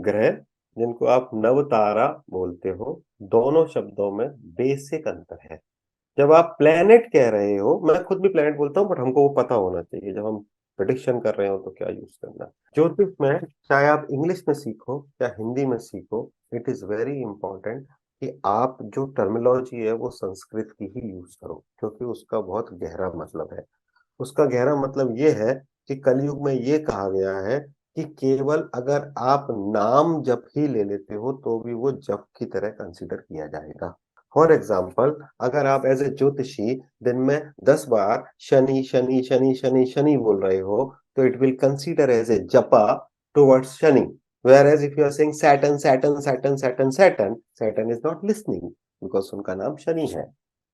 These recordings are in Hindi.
ग्रह, जिनको आप नवतारा बोलते हो, दोनों शब्दों में बेसिक अंतर है। जब आप प्लेनेट कह रहे हो, मैं खुद भी प्लेनेट बोलता हूँ, बट हमको वो पता होना चाहिए जब हम प्रेडिक्शन कर रहे हो तो क्या यूज करना। ज्योतिष में चाहे आप इंग्लिश में सीखो या हिंदी में सीखो, इट इज वेरी इंपॉर्टेंट कि आप जो टर्मिनोलॉजी है वो संस्कृत की ही यूज करो, क्योंकि उसका बहुत गहरा मतलब है। उसका गहरा मतलब ये है कि कलयुग में ये कहा गया है कि केवल अगर आप नाम जप ही ले लेते हो तो भी वो जप की तरह कंसिडर किया जाएगा। फॉर एग्जाम्पल, अगर आप एज ए ज्योतिषी दिन में 10 बार शनि शनि शनि शनि शनि बोल रहे हो, तो it will consider as a जपा towards Shani. Whereas if you are saying Saturn, Saturn, Saturn, Saturn, Saturn, Saturn is not listening because उनका नाम शनि है,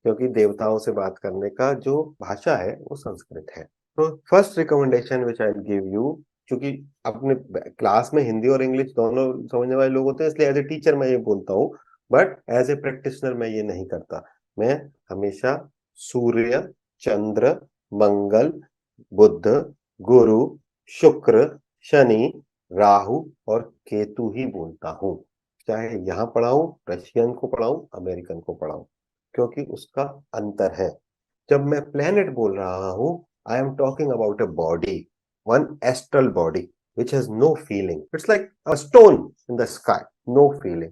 क्योंकि देवताओं से बात करने का जो भाषा है वो संस्कृत है। तो first recommendation which I give you, क्योंकि अपने क्लास में हिंदी और इंग्लिश दोनों समझने वाले लोग होते हैं, इसलिए एज ए टीचर मैं ये बोलता हूँ, बट एज ए प्रैक्टिशनर मैं ये नहीं करता। मैं हमेशा सूर्य, चंद्र, मंगल, बुध, गुरु, शुक्र, शनि, राहु और केतु ही बोलता हूँ। चाहे यहाँ पढ़ाऊं, रशियन को पढ़ाऊं, अमेरिकन को पढ़ाऊं, क्योंकि उसका अंतर है। जब मैं प्लेनेट बोल रहा हूं, I am talking about a body, one astral body which has no feeling, it's like a stone in the sky, no feeling.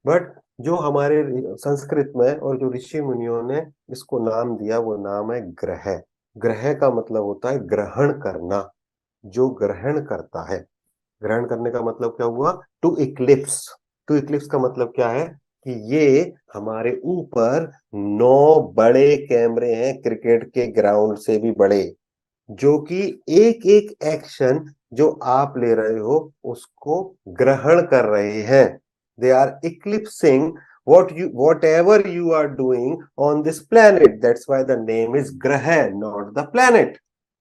But जो हमारे संस्कृत में और जो ऋषि मुनियों ने इसको नाम दिया, वो नाम है ग्रह। ग्रह का मतलब होता है ग्रहण करना, जो ग्रहण करता है। ग्रहण करने का मतलब क्या हुआ? To Eclipse. टू इक्लिप्स का मतलब क्या है कि ये हमारे ऊपर 9 बड़े कैमरे हैं, क्रिकेट के ग्राउंड से भी बड़े, जो कि एक एक एक्शन जो आप ले रहे हो उसको ग्रहण कर रहे हैं। They are eclipsing whatever you are doing on this planet. That's why the name is ग्रह, not the planet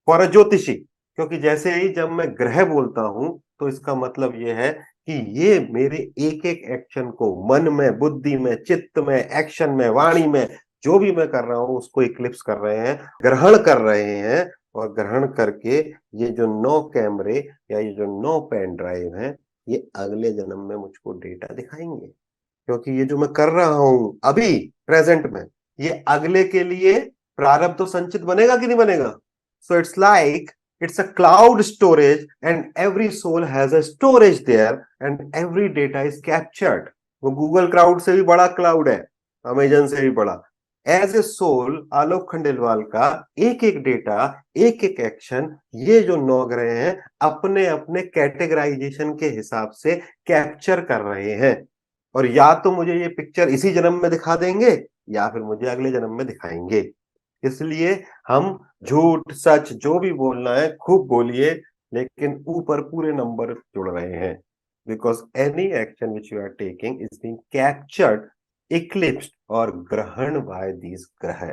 for a ज्योतिषी। क्योंकि जैसे ही जब मैं ग्रह बोलता हूं तो इसका मतलब यह है कि ये मेरे एक एक एक्शन को मन में, बुद्धि में, चित्त में, एक्शन में, वाणी में, जो भी मैं कर रहा हूं उसको इक्लिप्स कर रहे हैं, ग्रहण कर रहे हैं। और ग्रहण करके ये जो 9 कैमरे या ये जो 9 पेन ड्राइव हैं, ये अगले जन्म में मुझको डेटा दिखाएंगे। क्योंकि ये जो मैं कर रहा हूं अभी प्रेजेंट में, ये अगले के लिए प्रारब्ध तो संचित बनेगा कि नहीं बनेगा? So it's like it's a cloud storage and every soul has a storage there and every data is captured। वो गूगल क्लाउड से भी बड़ा क्लाउड है, अमेजन से भी बड़ा। एज ए सोल आलोक खंडेलवाल का एक एक डेटा, एक एक एक्शन, ये जो 9 ग्रह हैं अपने अपने कैटेगराइजेशन के हिसाब से कैप्चर कर रहे हैं। और या तो मुझे ये पिक्चर इसी जन्म में दिखा देंगे या फिर मुझे अगले जन्म में दिखाएंगे। इसलिए हम झूठ सच जो भी बोलना है खूब बोलिए, लेकिन ऊपर पूरे नंबर जुड़ रहे हैं। Because any action which you are taking is being captured, eclipsed और ग्रहण बाय दीज ग्रह।